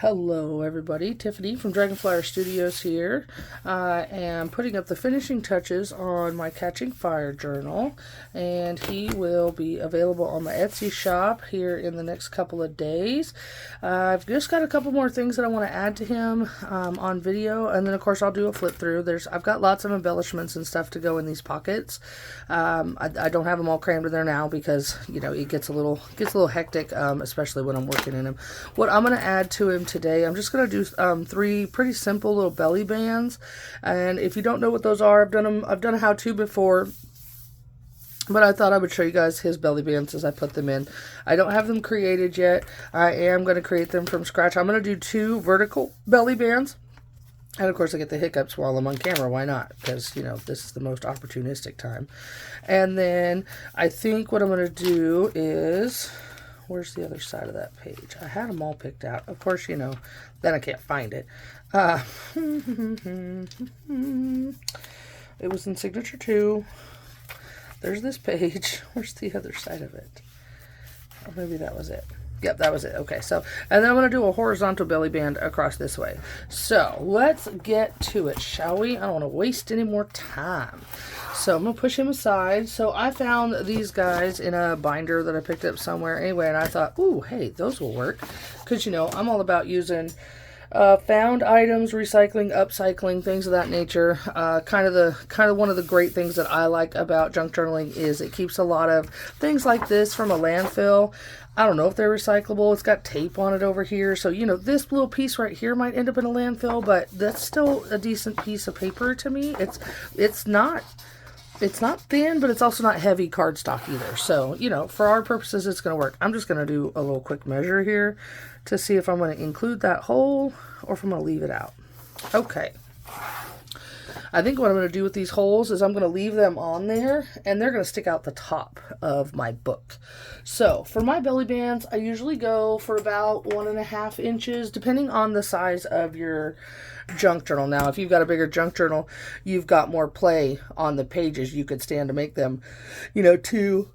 Hello everybody, Tiffany from Dragonflyer Studios here. I am putting up the finishing touches on my Catching Fire journal, and he will be available on my Etsy shop here in the next couple of days. I've just got a couple more things that I want to add to him on video, and then of course I'll do a flip through. I've got lots of embellishments and stuff to go in these pockets. I don't have them all crammed in there now because it gets a little hectic, especially when I'm working in them. What I'm going to add to him today, I'm just going to do 3 pretty simple little belly bands, and if you don't know what those are, I've done a how-to before, but I thought I would show you guys his belly bands as I put them in. I don't have them created yet. I am going to create them from scratch. I'm going to do 2 vertical belly bands, and of course I get the hiccups while I'm on camera. Why not? Because this is the most opportunistic time. And then I think what I'm going to do is, where's the other side of that page? I had them all picked out. Of course, then I can't find it. It was in Signature 2. There's this page. Where's the other side of it? Or maybe that was it. Yep, that was it. Okay, so, and then I'm going to do a horizontal belly band across this way. So, let's get to it, shall we? I don't want to waste any more time. So, I'm going to push him aside. So, I found these guys in a binder that I picked up somewhere anyway, and I thought, ooh, hey, those will work. Because, I'm all about using found items, recycling, upcycling, things of that nature. Kind of one of the great things that I like about junk journaling is it keeps a lot of things like this from a landfill. I don't know if they're recyclable. It's got tape on it over here. So, this little piece right here might end up in a landfill, but that's still a decent piece of paper to me. It's not thin, but it's also not heavy cardstock either. So, for our purposes, it's going to work. I'm just going to do a little quick measure here to see if I'm going to include that hole or if I'm going to leave it out. Okay. I think what I'm going to do with these holes is I'm going to leave them on there, and they're going to stick out the top of my book. So for my belly bands, I usually go for about 1.5 inches, depending on the size of your junk journal. Now, if you've got a bigger junk journal, you've got more play on the pages. You could stand to make them, 2,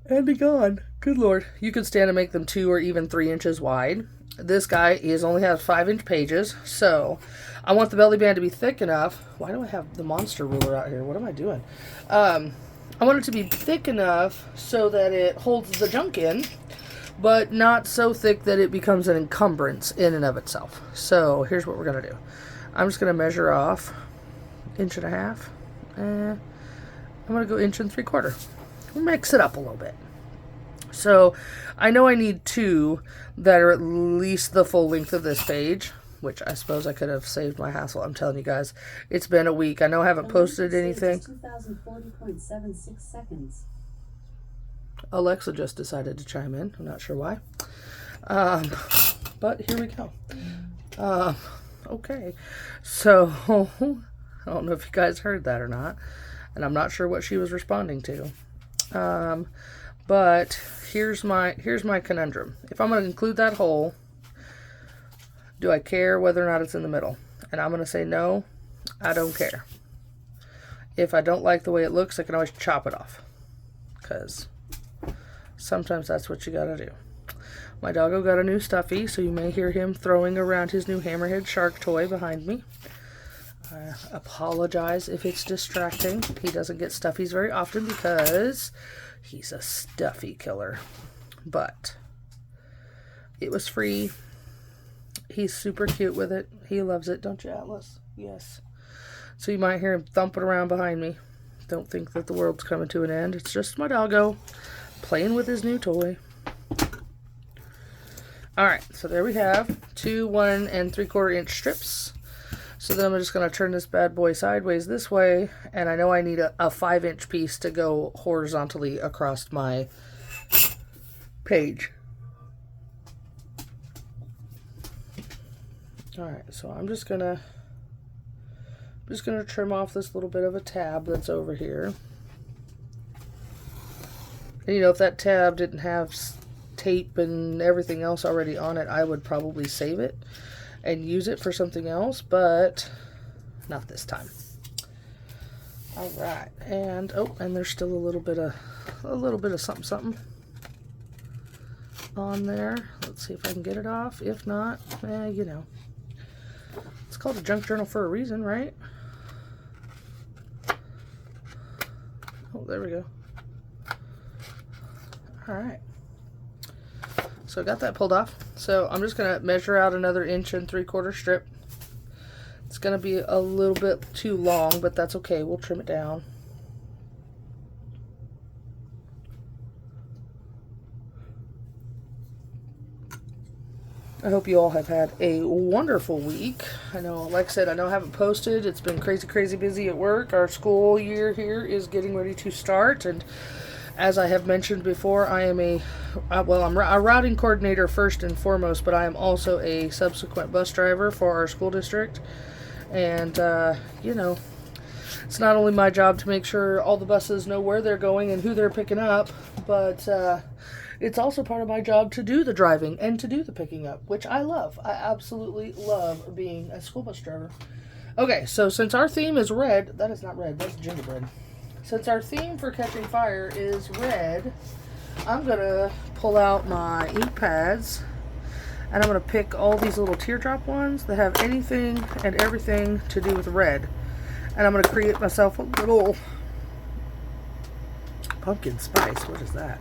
and be gone. Good Lord. You could stand to make them 2 or even 3 inches wide. This guy only has 5-inch pages, so I want the belly band to be thick enough. Why do I have the monster ruler out here? What am I doing? I want it to be thick enough so that it holds the junk in, but not so thick that it becomes an encumbrance in and of itself. So here's what we're going to do. I'm just going to measure off 1.5 inches. I'm going to go 1 3/4 inches. We'll mix it up a little bit. So I know I need 2 that are at least the full length of this page, which I suppose I could have saved my hassle. I'm telling you guys, it's been a week. I know I haven't posted anything. 2040.76 seconds. Alexa just decided to chime in. I'm not sure why. But here we go. Okay. So, I don't know if you guys heard that or not. And I'm not sure what she was responding to. But here's my conundrum. If I'm going to include that hole, do I care whether or not it's in the middle? And I'm going to say no, I don't care. If I don't like the way it looks, I can always chop it off. Because sometimes that's what you got to do. My doggo got a new stuffy, so you may hear him throwing around his new hammerhead shark toy behind me. I apologize if it's distracting. He doesn't get stuffies very often because he's a stuffy killer. But it was free. He's super cute with it. He loves it, don't you, Atlas? Yes. So you might hear him thumping around behind me. Don't think that the world's coming to an end. It's just my doggo playing with his new toy. Alright, so there we have 2 1 3/4 inch strips. So then I'm just going to turn this bad boy sideways this way, and I know I need a 5-inch piece to go horizontally across my page. Alright, so I'm just gonna trim off this little bit of a tab that's over here. And if that tab didn't have tape and everything else already on it, I would probably save it and use it for something else, but not this time. All right, and there's still a little bit of something. on there. Let's see if I can get it off. If not, you know, it's called a junk journal for a reason, right? Oh, there we go. All right. So I got that pulled off. So I'm just going to measure out another 1 3/4 strip. It's going to be a little bit too long, but that's okay. We'll trim it down. I hope you all have had a wonderful week. I know, like I said, I know I haven't posted. It's been crazy, crazy busy at work. Our school year here is getting ready to start. And as I have mentioned before, I am I'm a routing coordinator first and foremost, but I am also a subsequent bus driver for our school district. And, you know, it's not only my job to make sure all the buses know where they're going and who they're picking up, but it's also part of my job to do the driving and to do the picking up, which I love. I absolutely love being a school bus driver. Okay, so since our theme is red, that is not red, that's gingerbread. Since our theme for catching fire is red, I'm going to pull out my ink pads, and I'm going to pick all these little teardrop ones that have anything and everything to do with red. And I'm going to create myself a little pumpkin spice. What is that?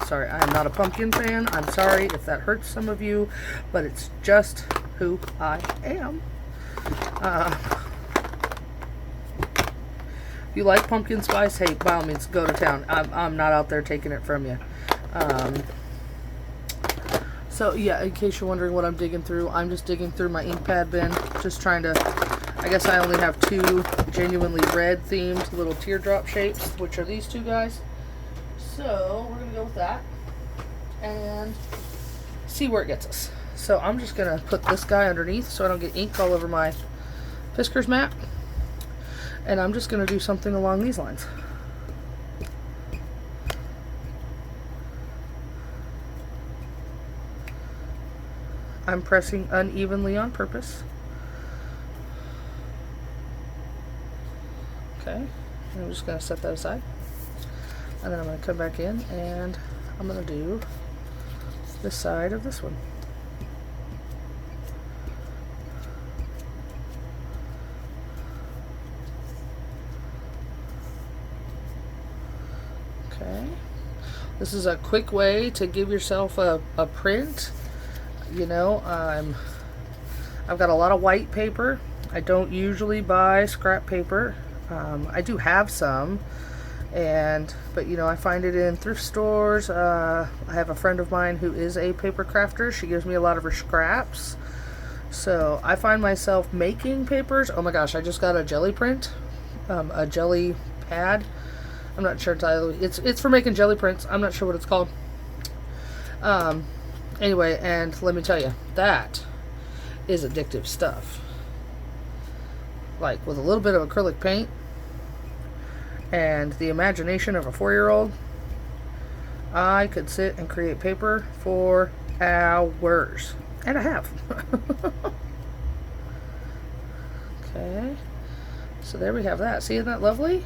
Sorry, I am not a pumpkin fan. I'm sorry if that hurts some of you, but it's just who I am. If you like pumpkin spice, hey, by all means, go to town. I'm not out there taking it from you. So, yeah, in case you're wondering what I'm digging through, I'm just digging through my ink pad bin, just trying to, I guess I only have 2 genuinely red themed little teardrop shapes, which are these 2 guys. So, we're going to go with that and see where it gets us. So, I'm just going to put this guy underneath so I don't get ink all over my Fiskars mat. And I'm just going to do something along these lines. I'm pressing unevenly on purpose. Okay, and I'm just going to set that aside. And then I'm going to come back in and I'm going to do this side of this one. Okay, this is a quick way to give yourself a print. You know, I've got a lot of white paper. I don't usually buy scrap paper. I do have some, but you know, I find it in thrift stores. I have a friend of mine who is a paper crafter. She gives me a lot of her scraps. So I find myself making papers. Oh my gosh, I just got a jelly print, a jelly pad. I'm not sure entirely. It's for making jelly prints. I'm not sure what it's called. Anyway, and let me tell you, that is addictive stuff. Like, with a little bit of acrylic paint and the imagination of a 4-year-old, I could sit and create paper for hours. And I have. Okay. So there we have that. See, isn't that lovely?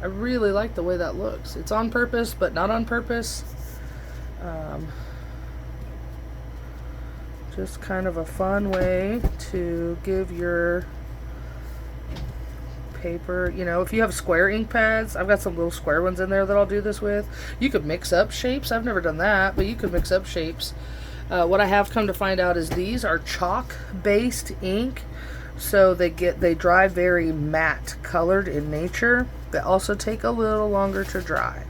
I really like the way that looks. It's on purpose, but not on purpose. Just kind of a fun way to give your paper, you know, if you have square ink pads, I've got some little square ones in there that I'll do this with. You could mix up shapes. I've never done that, but you could mix up shapes. What I have come to find out is these are chalk-based ink, so they dry very matte colored in nature. They also take a little longer to dry.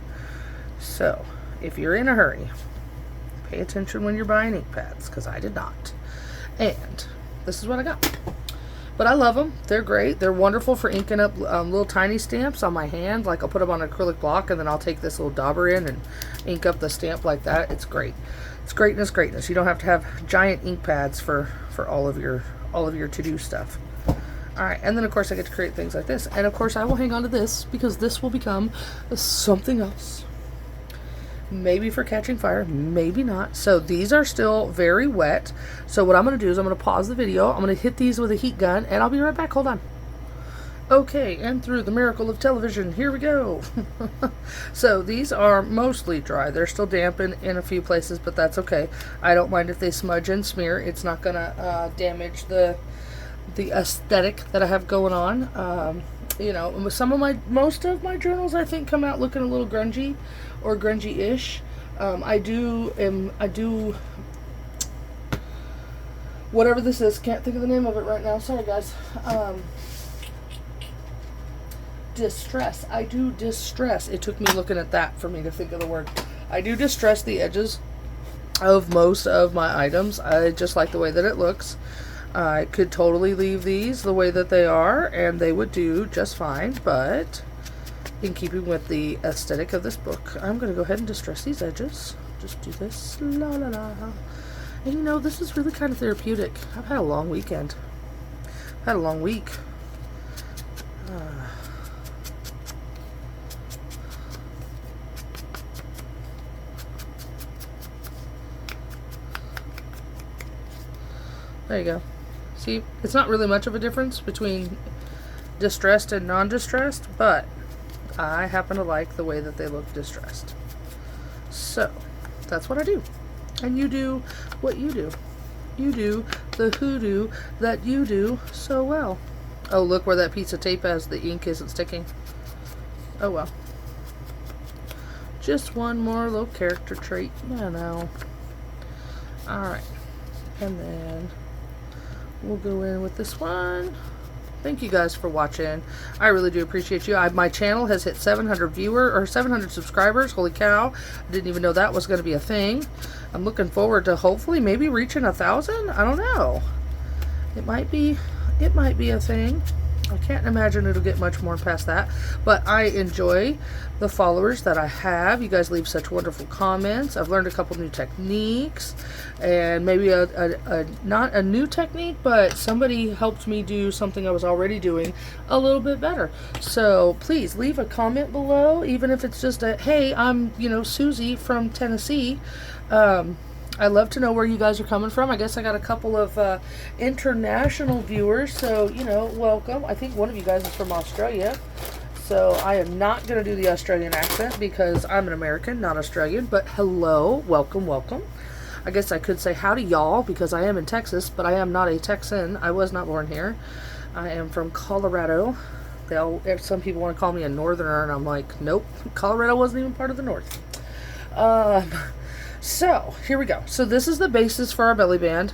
So, if you're in a hurry, pay attention when you're buying ink pads, because I did not. And this is what I got. But I love them. They're great. They're wonderful for inking up little tiny stamps on my hand. Like, I'll put them on an acrylic block, and then I'll take this little dauber in and ink up the stamp like that. It's great. It's greatness, greatness. You don't have to have giant ink pads for all of your to-do stuff. All right, and then of course I get to create things like this. And of course I will hang on to this because this will become something else. Maybe for catching fire, maybe not. So these are still very wet. So what I'm going to do is I'm going to pause the video. I'm going to hit these with a heat gun, and I'll be right back. Hold on. Okay, and through the miracle of television, here we go. So these are mostly dry. They're still damp in a few places, but that's okay. I don't mind if they smudge and smear. It's not gonna damage the aesthetic that I have going on. You know, most of my journals I think come out looking a little grungy or grungy-ish. I do whatever this is. Can't think of the name of it right now. Sorry, guys. Distress. I do distress. It took me looking at that for me to think of the word. I do distress the edges of most of my items. I just like the way that it looks. I could totally leave these the way that they are and they would do just fine, but in keeping with the aesthetic of this book, I'm going to go ahead and distress these edges. Just do this. La la la. And you know, this is really kind of therapeutic. I've had a long weekend. I've had a long week. There you go. See, it's not really much of a difference between distressed and non-distressed, but I happen to like the way that they look distressed. So, that's what I do. And you do what you do. You do the hoodoo that you do so well. Oh, look where that piece of tape has the ink isn't sticking. Oh well. Just one more little character trait. I know. Alright. And then we'll go in with this one. Thank you guys for watching. I really do appreciate you. My channel has hit 700 subscribers. Holy cow. I didn't even know that was going to be a thing. I'm looking forward to hopefully maybe reaching 1,000. I don't know. It might be a thing. I can't imagine it'll get much more past that, but I enjoy the followers that I have. You guys leave such wonderful comments. I've learned a couple new techniques, and maybe not a new technique, but somebody helped me do something I was already doing a little bit better. So please leave a comment below, even if it's just a, hey, I'm, Susie from Tennessee. I love to know where you guys are coming from. I guess I got a couple of international viewers, so, welcome. I think one of you guys is from Australia, so I am not going to do the Australian accent because I'm an American, not Australian, but hello, welcome, welcome. I guess I could say howdy y'all because I am in Texas, but I am not a Texan. I was not born here. I am from Colorado. Some people want to call me a northerner, and I'm like, nope, Colorado wasn't even part of the north. So, here we go. So this is the basis for our belly band.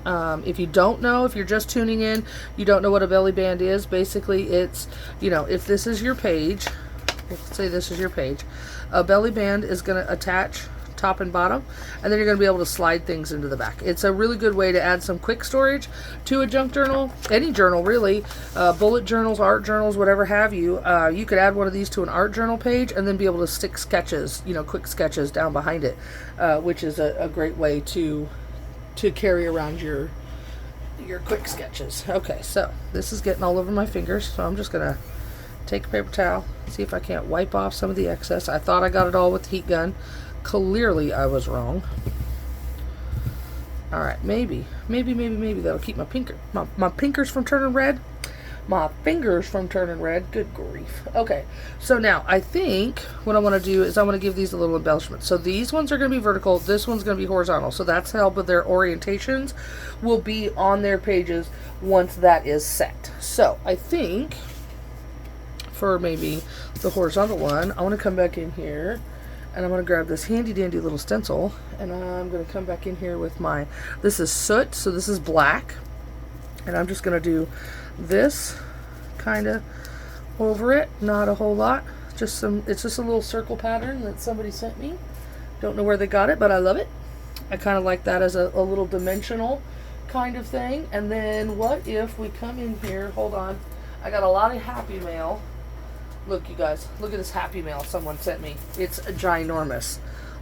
If you don't know, if you're just tuning in, you don't know what a belly band is, basically it's, if this is your page, let's say this is your page, a belly band is going to attach top and bottom, and then you're going to be able to slide things into the back. It's a really good way to add some quick storage to a junk journal, any journal really, bullet journals, art journals, whatever have you. You could add one of these to an art journal page and then be able to stick sketches, quick sketches down behind it, which is a great way to carry around your quick sketches. Okay, so this is getting all over my fingers, so I'm just going to take a paper towel, see if I can't wipe off some of the excess. I thought I got it all with the heat gun. Clearly I was wrong. Alright, maybe that'll keep my pinkers from turning red. My fingers from turning red. Good grief. Okay, so now I think what I want to do is I want to give these a little embellishment. So these ones are going to be vertical. This one's going to be horizontal. So that's to help with their orientations. Will be on their pages once that is set. So I think for maybe the horizontal one, I want to come back in here. And I'm going to grab this handy dandy little stencil, and I'm going to come back in here with this is soot, so this is black, and I'm just going to do this kind of over it, not a whole lot, it's just a little circle pattern that somebody sent me. Don't know where they got it, but I love it. I kind of like that as a little dimensional kind of thing. And then what if we come in here, hold on, I got a lot of Happy Mail. Look, you guys, look at this Happy Mail someone sent me. It's ginormous.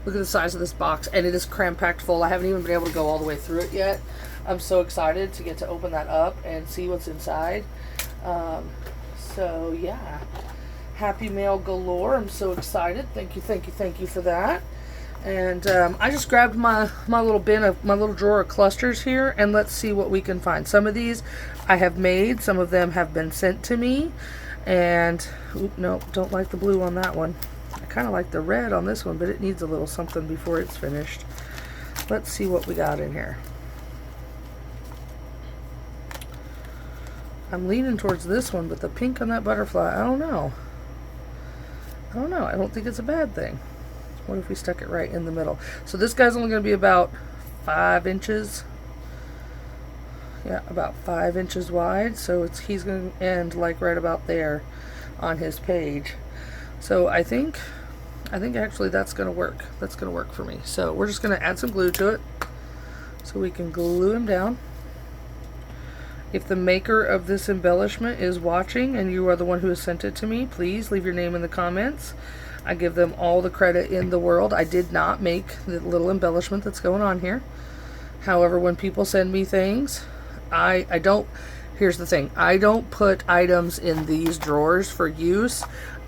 Look at the size of this box, and it is cram-packed full. I haven't even been able to go all the way through it yet. I'm so excited to get to open that up and see what's inside. So, yeah. Happy Mail galore. I'm so excited. Thank you for that. And I just grabbed my little bin of my little drawer of clusters here, and let's see what we can find. Some of these I have made, some of them have been sent to me, and no, don't like the blue on that one. I kind of like the red on this one, but it needs a little something before it's finished. Let's see what we got in here. I'm leaning towards this one, but the pink on that butterfly, I don't know. I don't know. I don't think it's a bad thing. What if we stuck it right in the middle? So this guy's only going to be about 5 inches. Yeah, about 5 inches wide. So he's going to end like right about there on his page. So I think actually that's going to work. That's going to work for me. So we're just going to add some glue to it so we can glue him down. If the maker of this embellishment is watching and you are the one who has sent it to me, please leave your name in the comments. I give them all the credit in the world. I did not make the little embellishment that's going on here. However, when people send me things, I don't, here's the thing, I don't put items in these drawers for use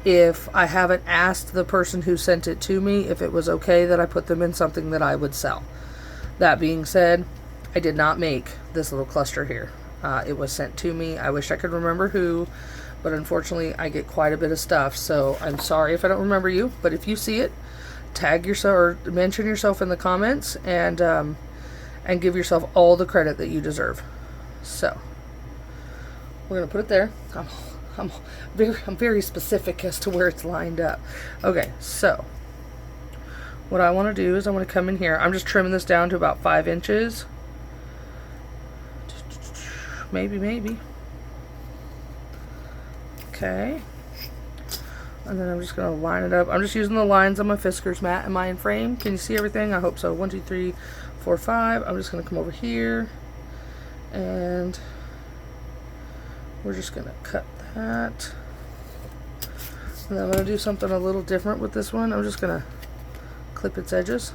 if I haven't asked the person who sent it to me if it was okay that I put them in something that I would sell. That being said, I did not make this little cluster here. It was sent to me. I wish I could remember who, but unfortunately I get quite a bit of stuff, so I'm sorry if I don't remember you, but if you see it, tag yourself or mention yourself in the comments, and give yourself all the credit that you deserve. So we're gonna put it there. I'm very specific as to where it's lined up. Okay, so what I want to do is I want to come in here. I'm just trimming this down to about 5 inches. Maybe. Okay. And then I'm just going to line it up. I'm just using the lines on my Fiskars mat and my frame. Can you see everything? I hope so. 1, 2, 3, 4, 5. I'm just going to come over here. And we're just going to cut that. And then I'm going to do something a little different with this one. I'm just going to clip its edges.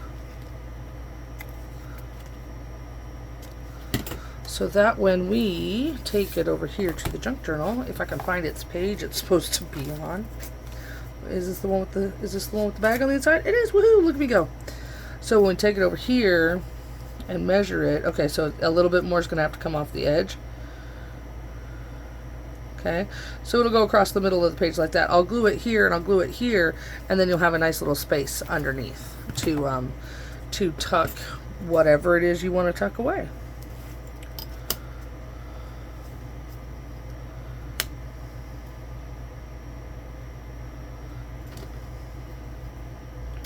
So that when we take it over here to the junk journal, if I can find its page it's supposed to be on. Is this the one with the bag on the inside? It is. Woohoo! Look at me go. So when we take it over here and measure it, okay, so a little bit more is going to have to come off the edge. Okay, so it'll go across the middle of the page like that. I'll glue it here and I'll glue it here, and then you'll have a nice little space underneath to tuck whatever it is you want to tuck away.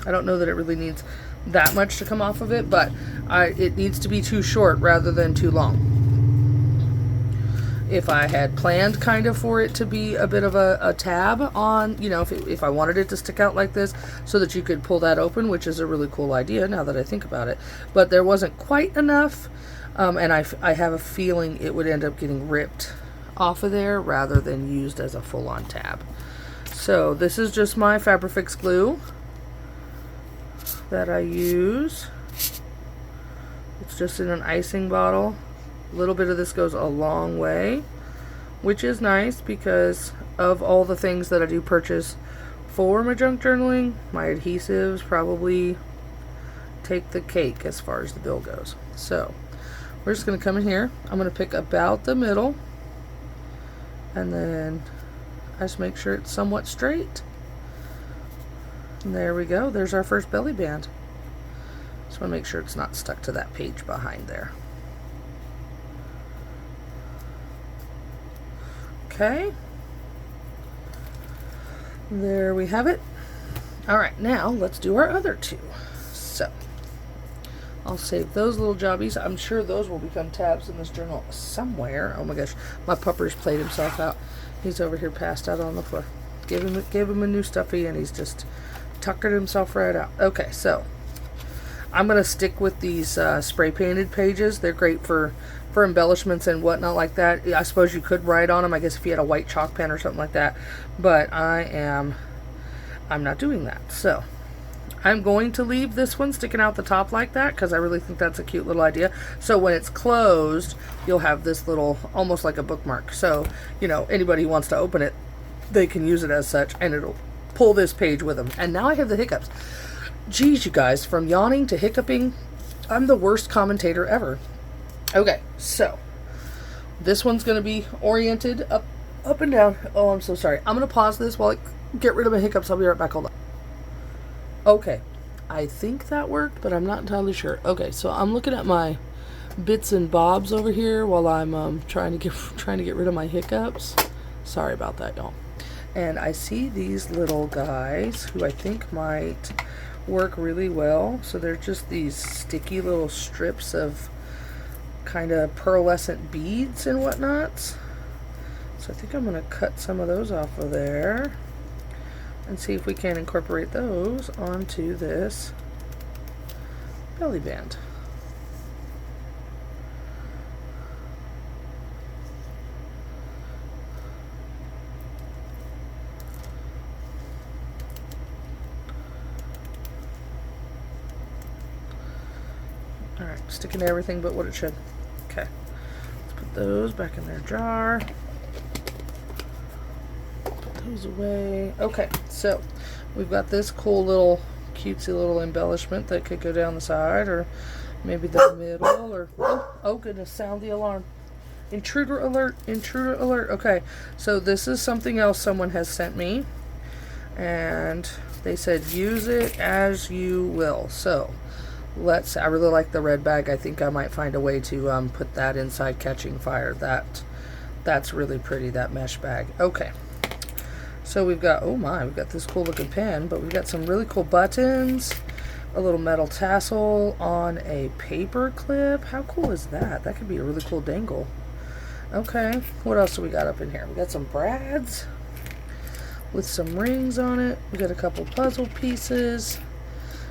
I don't know that it really needs that much to come off of it, but it needs to be too short rather than too long. If I had planned kind of for it to be a bit of a tab on, you know, if I wanted it to stick out like this so that you could pull that open, which is a really cool idea now that I think about it, but there wasn't quite enough, and I have a feeling it would end up getting ripped off of there rather than used as a full-on tab. So this is just my Fabrifix glue that I use. It's just in an icing bottle. A little bit of this goes a long way, which is nice because of all the things that I do purchase for my junk journaling, my adhesives probably take the cake as far as the bill goes. So we're just going to come in here. I'm going to pick about the middle, and then I just make sure it's somewhat straight. And there we go. There's our first belly band. Just want to make sure it's not stuck to that page behind there. Okay. There we have it. All right, now let's do our other two. So I'll save those little jobbies. I'm sure those will become tabs in this journal somewhere. Oh my gosh, my pupper's played himself out. He's over here passed out on the floor. Give him a new stuffy, and he's just tuckered himself right out. Okay, so I'm going to stick with these spray painted pages. They're great for embellishments and whatnot like that. I suppose you could write on them, I guess, if you had a white chalk pen or something like that. But I'm not doing that. So I'm going to leave this one sticking out the top like that because I really think that's a cute little idea. So when it's closed, you'll have this little, almost like a bookmark. So, you know, anybody who wants to open it, they can use it as such, and it'll pull this page with them. And now I have the hiccups. Geez, you guys, from yawning to hiccuping, I'm the worst commentator ever. Okay, so this one's going to be oriented up and down. Oh, I'm so sorry. I'm going to pause this while I get rid of my hiccups. I'll be right back. Hold on. Okay, I think that worked, but I'm not entirely sure. Okay, so I'm looking at my bits and bobs over here while I'm trying to get rid of my hiccups. Sorry about that, y'all. And I see these little guys who I think might work really well. So they're just these sticky little strips of kind of pearlescent beads and whatnots. So I think I'm going to cut some of those off of there and see if we can incorporate those onto this belly band. Alright, sticking to everything but what it should. Okay, let's put those back in their jar. Put those away. Okay, so we've got this cool little cutesy little embellishment that could go down the side or maybe the middle or oh goodness, sound the alarm. Intruder alert, intruder alert. Okay, so this is something else someone has sent me and they said use it as you will. So I really like the red bag. I think I might find a way to put that inside catching fire. That's really pretty, that mesh bag. Okay, so we've got, oh my, we've got this cool looking pen, but we've got some really cool buttons, a little metal tassel on a paper clip. How cool is that? That could be a really cool dangle. Okay, what else do we got up in here? We got some brads with some rings on it. We got a couple puzzle pieces.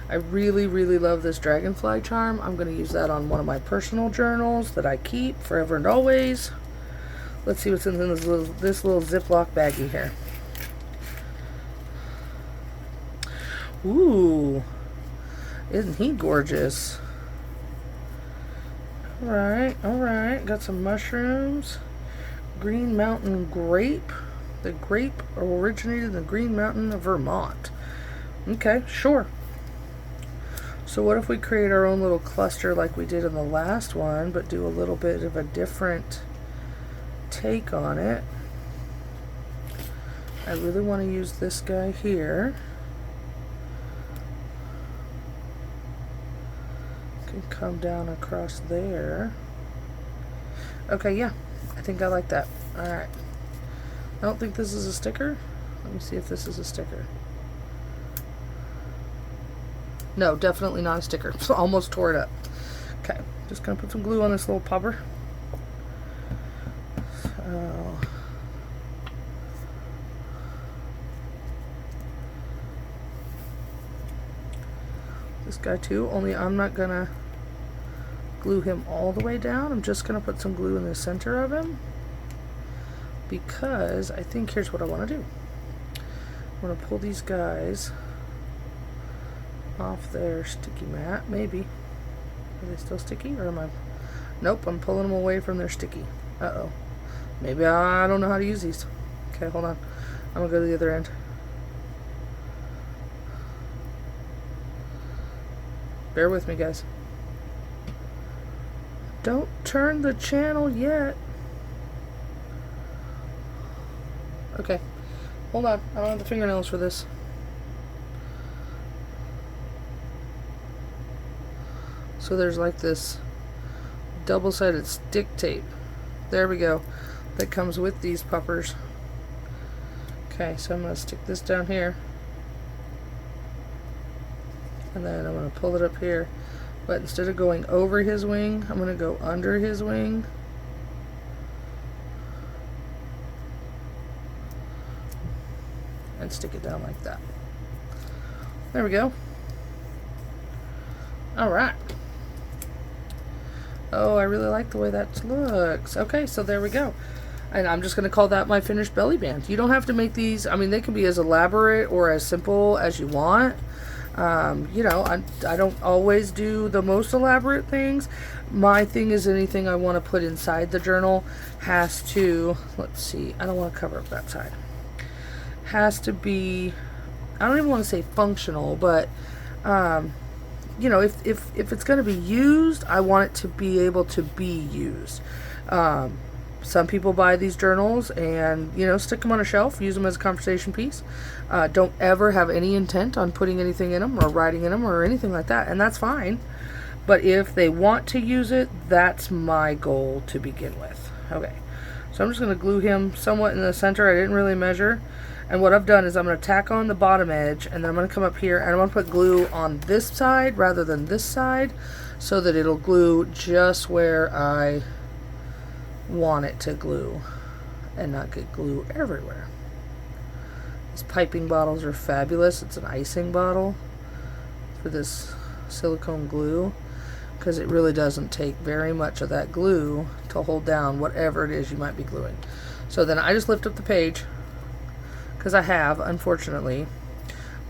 I really, really love this dragonfly charm. I'm going to use that on one of my personal journals that I keep forever and always. Let's see what's in this little Ziploc baggie here. Ooh, isn't he gorgeous? Alright, got some mushrooms. Green Mountain grape. The grape originated in the Green Mountain of Vermont. Okay, sure. So what if we create our own little cluster like we did in the last one, but do a little bit of a different take on it? I really want to use this guy here. Can come down across there. Okay, yeah, I think I like that. Alright. I don't think this is a sticker. Let me see if this is a sticker. No, definitely not a sticker. Almost tore it up. Okay, just gonna put some glue on this little pupper. So, this guy too, only I'm not gonna glue him all the way down. I'm just gonna put some glue in the center of him because I think here's what I want to do. I want to pull these guys off their sticky mat, maybe. Are they still sticky or am I? Nope, I'm pulling them away from their sticky. Uh-oh. Maybe I don't know how to use these. Okay, hold on. I'm gonna go to the other end. Bear with me, guys. Don't turn the channel yet. Okay, hold on. I don't have the fingernails for this. So there's like this double-sided stick tape. There we go. That comes with these puppers. Okay, so I'm going to stick this down here. And then I'm going to pull it up here. But instead of going over his wing, I'm going to go under his wing. And stick it down like that. There we go. Alright. Oh, I really like the way that looks. Okay, so there we go. And I'm just going to call that my finished belly band. You don't have to make these, I mean, they can be as elaborate or as simple as you want. You know, I don't always do the most elaborate things. My thing is anything I want to put inside the journal has to, let's see, I don't want to cover up that side. Has to be, I don't even want to say functional, but You know, if it's going to be used, I want it to be able to be used. Some people buy these journals and, you know, stick them on a shelf, use them as a conversation piece. Don't ever have any intent on putting anything in them or writing in them or anything like that, and that's fine. But if they want to use it, that's my goal to begin with. Okay, so I'm just going to glue him somewhat in the center. I didn't really measure. And what I've done is I'm going to tack on the bottom edge, and then I'm going to come up here and I'm going to put glue on this side rather than this side so that it'll glue just where I want it to glue and not get glue everywhere. These piping bottles are fabulous. It's an icing bottle for this silicone glue because it really doesn't take very much of that glue to hold down whatever it is you might be gluing. So then I just lift up the page because I have, unfortunately,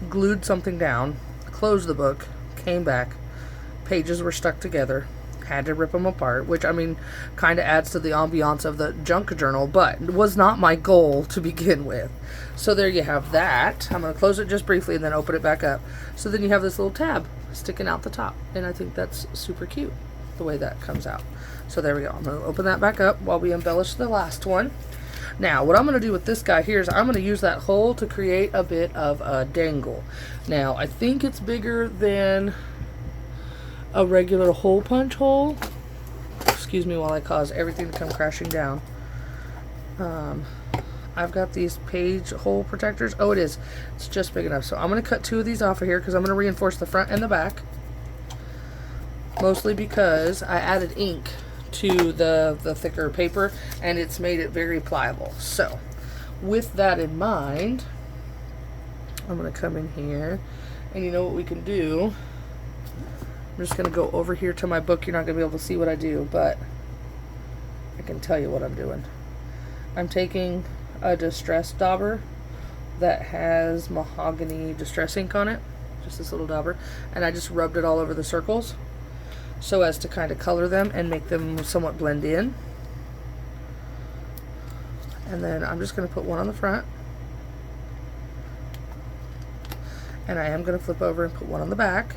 glued something down, closed the book, came back, pages were stuck together, had to rip them apart, which, I mean, kind of adds to the ambiance of the junk journal, but was not my goal to begin with. So there you have that. I'm going to close it just briefly and then open it back up. So then you have this little tab sticking out the top, and I think that's super cute, the way that comes out. So there we go. I'm going to open that back up while we embellish the last one. Now, what I'm going to do with this guy here is I'm going to use that hole to create a bit of a dangle. Now, I think it's bigger than a regular hole punch hole. Excuse me while I cause everything to come crashing down. I've got these page hole protectors. Oh, it is. It's just big enough. So I'm going to cut 2 of these off of here because I'm going to reinforce the front and the back. Mostly because I added ink to the thicker paper and it's made it very pliable. So with that in mind, I'm going to come in here and you know what we can do. I'm just going to go over here to my book. You're not going to be able to see what I do, but I can tell you what I'm doing. I'm taking a distress dauber that has mahogany distress ink on it, just this little dauber, and I just rubbed it all over the circles so as to kind of color them and make them somewhat blend in. And then I'm just going to put one on the front, and I am going to flip over and put one on the back.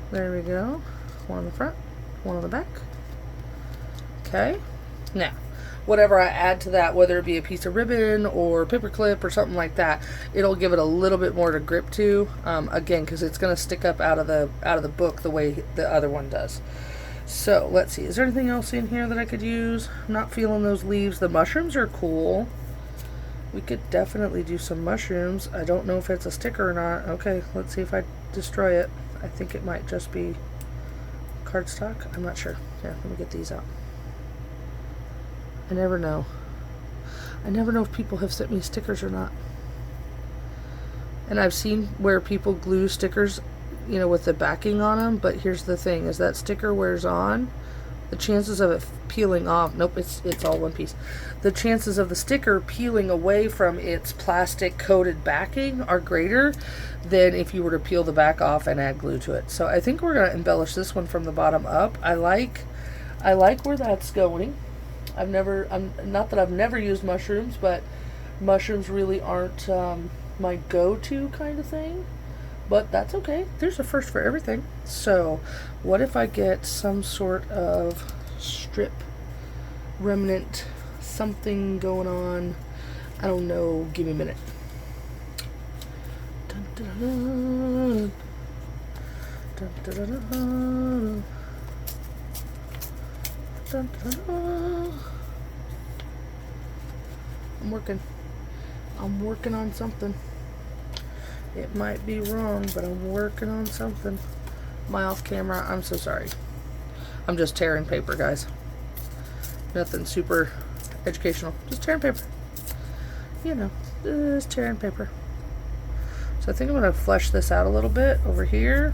There we go. One on the front, one on the back. Okay. Now, whatever I add to that, whether it be a piece of ribbon or paper clip or something like that, it'll give it a little bit more to grip to. Again, because it's going to stick up out of the book the way the other one does. So let's see. Is there anything else in here that I could use? I'm not feeling those leaves. The mushrooms are cool. We could definitely do some mushrooms. I don't know if it's a sticker or not. Okay, let's see if I destroy it. I think it might just be cardstock. I'm not sure. Yeah, let me get these out. I never know. I never know if people have sent me stickers or not. And I've seen where people glue stickers, you know, with the backing on them, but here's the thing, is that sticker wears on, the chances of it peeling off, nope, it's all one piece. The chances of the sticker peeling away from its plastic coated backing are greater than if you were to peel the back off and add glue to it. So I think we're going to embellish this one from the bottom up. I like where that's going. Not that I've never used mushrooms, but mushrooms really aren't my go-to kind of thing. But that's okay. There's a first for everything. So what if I get some sort of strip remnant, something going on? I don't know. Give me a minute. Dun, dun, dun, dun, dun, dun, dun. Dun, dun, dun. I'm working on something. It might be wrong, but I'm working on something. My off camera, I'm so sorry. I'm just tearing paper, guys. Nothing super educational. Just tearing paper. You know, just tearing paper. So I think I'm going to flesh this out a little bit over here.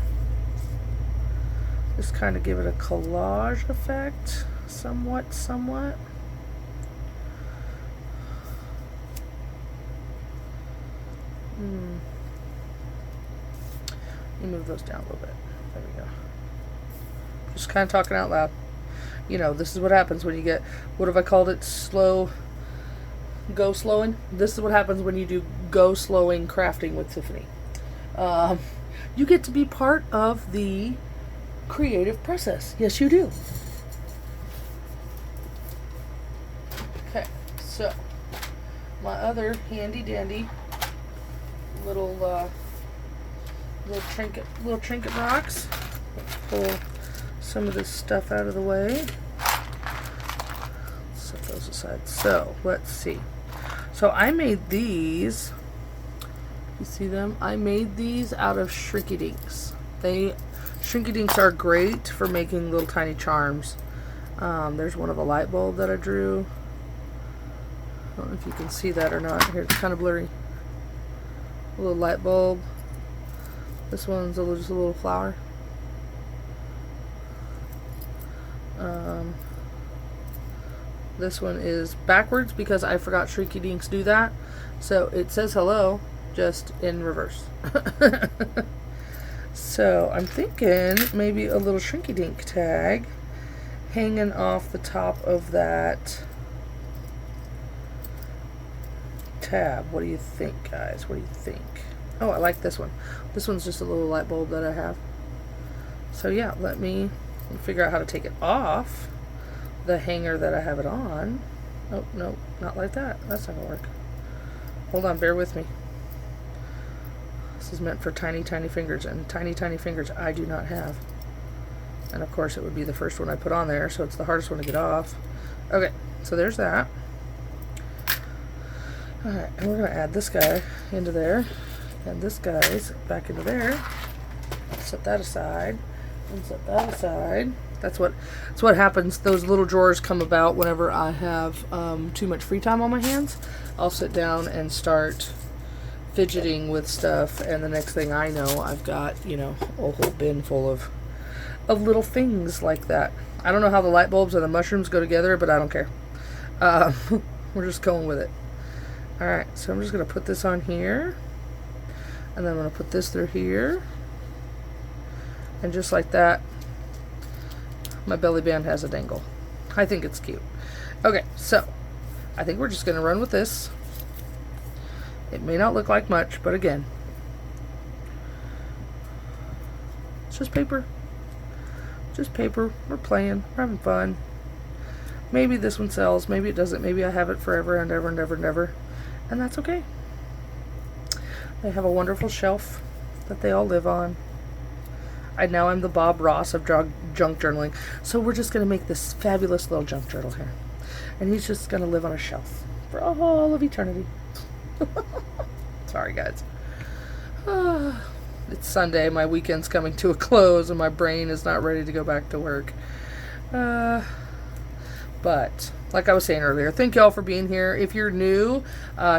Just kind of give it a collage effect. Somewhat. Let me move those down a little bit. There we go. Just kind of talking out loud. You know, this is what happens when you get, what have I called it? Slow go slowing. This is what happens when you do go slowing crafting with Tiffany. You get to be part of the creative process. Yes, you do. Okay, so my other handy dandy little trinket box. Let's pull some of this stuff out of the way. Set those aside. So let's see. So I made these. You see them? I made these out of Shrinky Dinks. Shrinky Dinks are great for making little tiny charms. There's one of a light bulb that I drew. I don't know if you can see that or not. Here, it's kind of blurry. A little light bulb. This one's just a little flower. This one is backwards because I forgot Shrinky Dinks do that. So it says hello, just in reverse. So I'm thinking maybe a little Shrinky Dink tag hanging off the top of that tab. What do you think, guys? What do you think? Oh, I like this one. This one's just a little light bulb that I have. So yeah, let me figure out how to take it off the hanger that I have it on. Oh, no, not like that. That's not gonna work. Hold on, bear with me. This is meant for tiny, tiny fingers, and tiny, tiny fingers I do not have. And of course it would be the first one I put on there, so it's the hardest one to get off. Okay, so there's that. Alright, and we're going to add this guy into there, and this guy's back into there. Set that aside, and set that aside. That's what happens. Those little drawers come about whenever I have too much free time on my hands. I'll sit down and start fidgeting with stuff, and the next thing I know, I've got, you know, a whole bin full of little things like that. I don't know how the light bulbs and the mushrooms go together, but I don't care. We're just going with it. Alright, so I'm just going to put this on here, and then I'm going to put this through here, and just like that, my belly band has a dangle. I think it's cute. Okay, so I think we're just going to run with this. It may not look like much, but again, it's just paper. Just paper. We're playing. We're having fun. Maybe this one sells. Maybe it doesn't. Maybe I have it forever and ever and ever and ever. And that's okay. They have a wonderful shelf that they all live on. Now I'm the Bob Ross of junk journaling. So we're just going to make this fabulous little junk journal here. And he's just going to live on a shelf for all of eternity. Sorry, guys. It's Sunday. My weekend's coming to a close, and my brain is not ready to go back to work. But like I was saying earlier, thank y'all for being here. If you're new,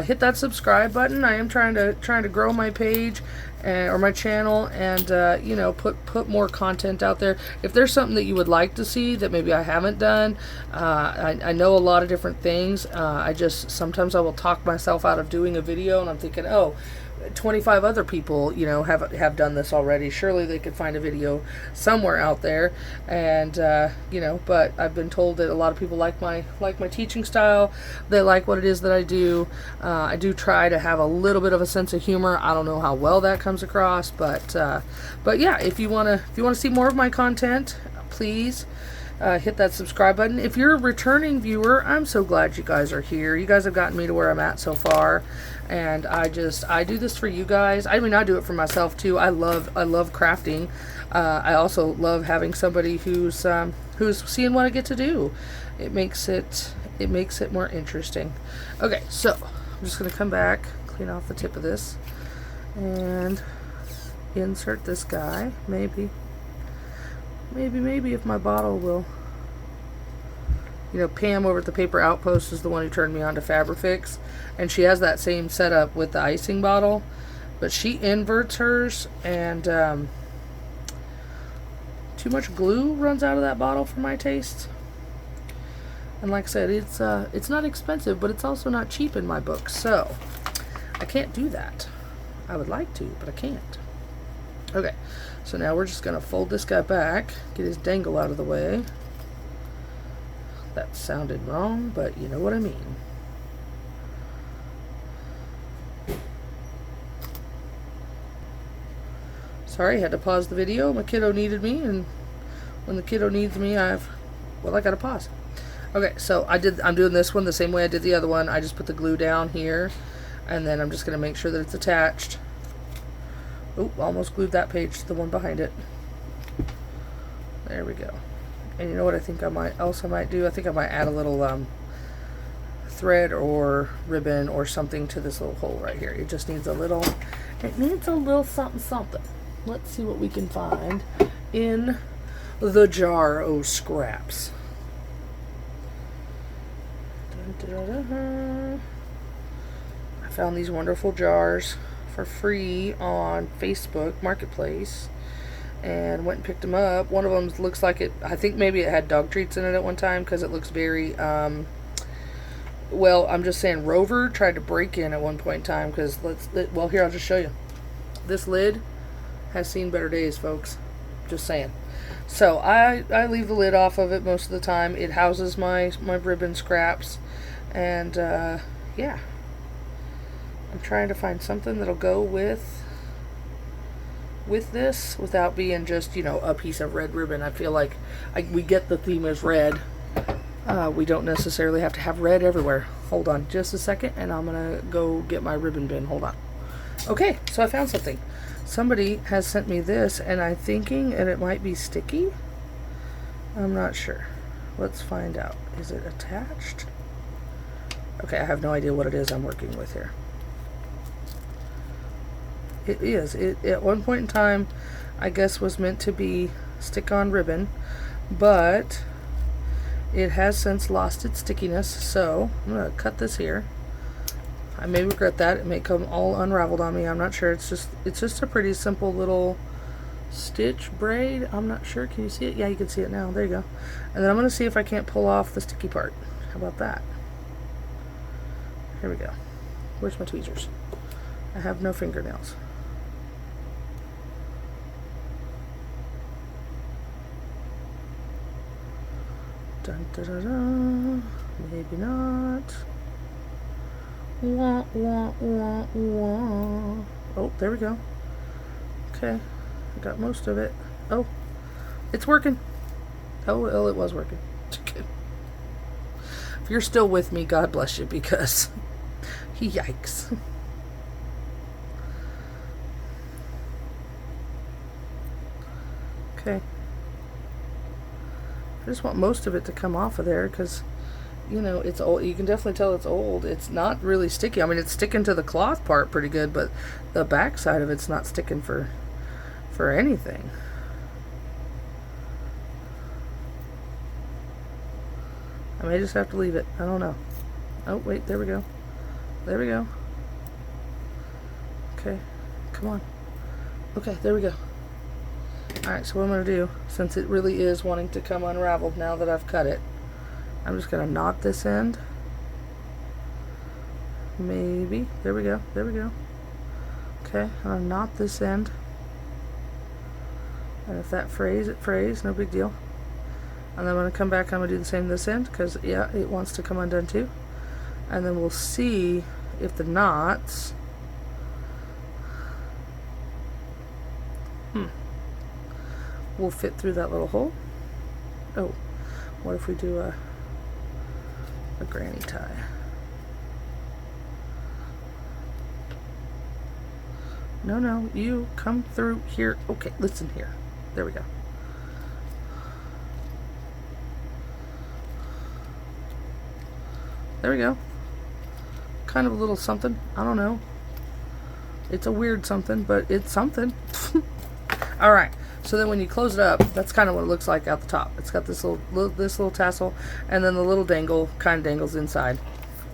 hit that subscribe button. I am trying to grow my page or my channel, and you know, put more content out there. If there's something that you would like to see that maybe I haven't done, I know a lot of different things. Sometimes I will talk myself out of doing a video, and I'm thinking, oh, 25 other people, you know, have done this already. Surely they could find a video somewhere out there. And you know, but I've been told that a lot of people like my teaching style. They like what it is that I do. I do try to have a little bit of a sense of humor. I don't know how well that comes across, but yeah, if you want to see more of my content, please hit that subscribe button. If you're a returning viewer, I'm so glad you guys are here. You guys have gotten me to where I'm at so far, and I do this for you guys. I mean, I do it for myself too. I love crafting. I also love having somebody who's seeing what I get to do. It makes it more interesting. Okay, so I'm just gonna come back, clean off the tip of this, and insert this guy. Maybe if my bottle will. You know, Pam over at the Paper Outpost is the one who turned me on to Fabrifix, and she has that same setup with the icing bottle, but she inverts hers, and too much glue runs out of that bottle for my taste. And like I said, it's not expensive, but it's also not cheap in my book, so I can't do that. I would like to, but I can't. Okay, so now we're just going to fold this guy back, get his dangle out of the way. That sounded wrong, but you know what I mean. Sorry, I had to pause the video. My kiddo needed me, and when the kiddo needs me, I gotta pause. Okay, so I'm doing this one the same way I did the other one. I just put the glue down here, and then I'm just gonna make sure that it's attached. Oop, almost glued that page to the one behind it. There we go. And you know what I think I might do? I think I might add a little thread or ribbon or something to this little hole right here. It just needs a little, something something. Let's see what we can find in the jar of scraps. Dun, dun, dun, dun. I found these wonderful jars for free on Facebook Marketplace and went and picked them up. One of them looks like it, I think maybe it had dog treats in it at one time because it looks very, well, I'm just saying Rover tried to break in at one point in time because well, here, I'll just show you. This lid has seen better days, folks. Just saying. So I leave the lid off of it most of the time. It houses my ribbon scraps, and yeah. I'm trying to find something that'll go with this without being just, you know, a piece of red ribbon. I feel like we get the theme as red. We don't necessarily have to have red everywhere. Hold on just a second, and I'm gonna go get my ribbon bin. Hold on. Okay, so I found something. Somebody has sent me this, and I'm thinking it might be sticky. I'm not sure. Let's find out. Is it attached? Okay, I have no idea what it is I'm working with here. It is. It at one point in time, I guess, was meant to be stick-on ribbon, but it has since lost its stickiness, so I'm going to cut this here. I may regret that. It may come all unraveled on me. I'm not sure. It's just a pretty simple little stitch braid. I'm not sure. Can you see it? Yeah, you can see it now. There you go. And then I'm going to see if I can't pull off the sticky part. How about that? Here we go. Where's my tweezers? I have no fingernails. Dun, dun, dun, dun. Maybe not. Wah, wah, wah, wah. Oh, there we go. Okay, I got most of it. Oh, it's working. Oh, well, it was working. If you're still with me, God bless you, because yikes. Okay. I just want most of it to come off of there because, you know, it's old. You can definitely tell it's old. It's not really sticky. I mean, it's sticking to the cloth part pretty good, but the back side of it's not sticking for anything. I may just have to leave it. I don't know. Oh, wait, there we go. There we go. Okay, come on. Okay, there we go. Alright, so what I'm going to do, since it really is wanting to come unraveled now that I've cut it, I'm just going to knot this end. Maybe. There we go. There we go. Okay, I'm going to knot this end. And if that frays, it frays. No big deal. And then I'm going to come back, I'm going to do the same this end, because, yeah, it wants to come undone too. And then we'll see if the knots... will fit through that little hole. Oh, what if we do a granny tie? No, you come through here. Okay, listen here. There we go. There we go. Kind of a little something. I don't know. It's a weird something, but it's something. Alright. So then when you close it up, that's kind of what it looks like out the top. It's got this little tassel, and then the little dangle kind of dangles inside.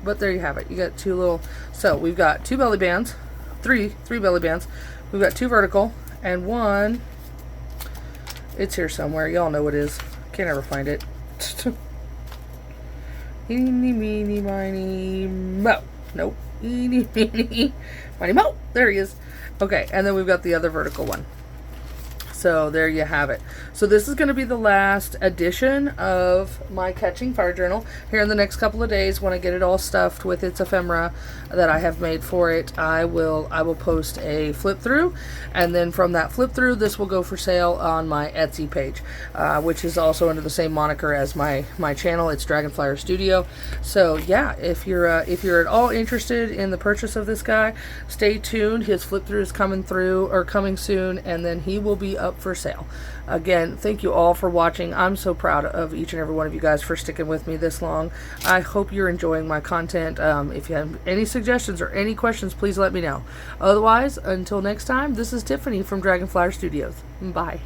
But there you have it. You got two little, so we've got two belly bands, three belly bands. We've got two vertical, and one, it's here somewhere. Y'all know what it is. Can't ever find it. Eeny, meeny, miny, mo. Nope. Eeny, meeny, miny, mo. There he is. Okay, and then we've got the other vertical one. So there you have it. So this is going to be the last edition of my Catching Fire Journal. Here in the next couple of days, when I get it all stuffed with its ephemera that I have made for it, I will post a flip through, and then from that flip through, this will go for sale on my Etsy page, which is also under the same moniker as my channel. It's Dragonflyer Studio. So yeah, if you're at all interested in the purchase of this guy, stay tuned. His flip through is coming soon, and then he will be up for sale. Again, thank you all for watching. I'm so proud of each and every one of you guys for sticking with me this long. I hope you're enjoying my content. If you have any suggestions or any questions, please let me know. Otherwise, until next time, this is Tiffany from Dragonflyer Studios. Bye.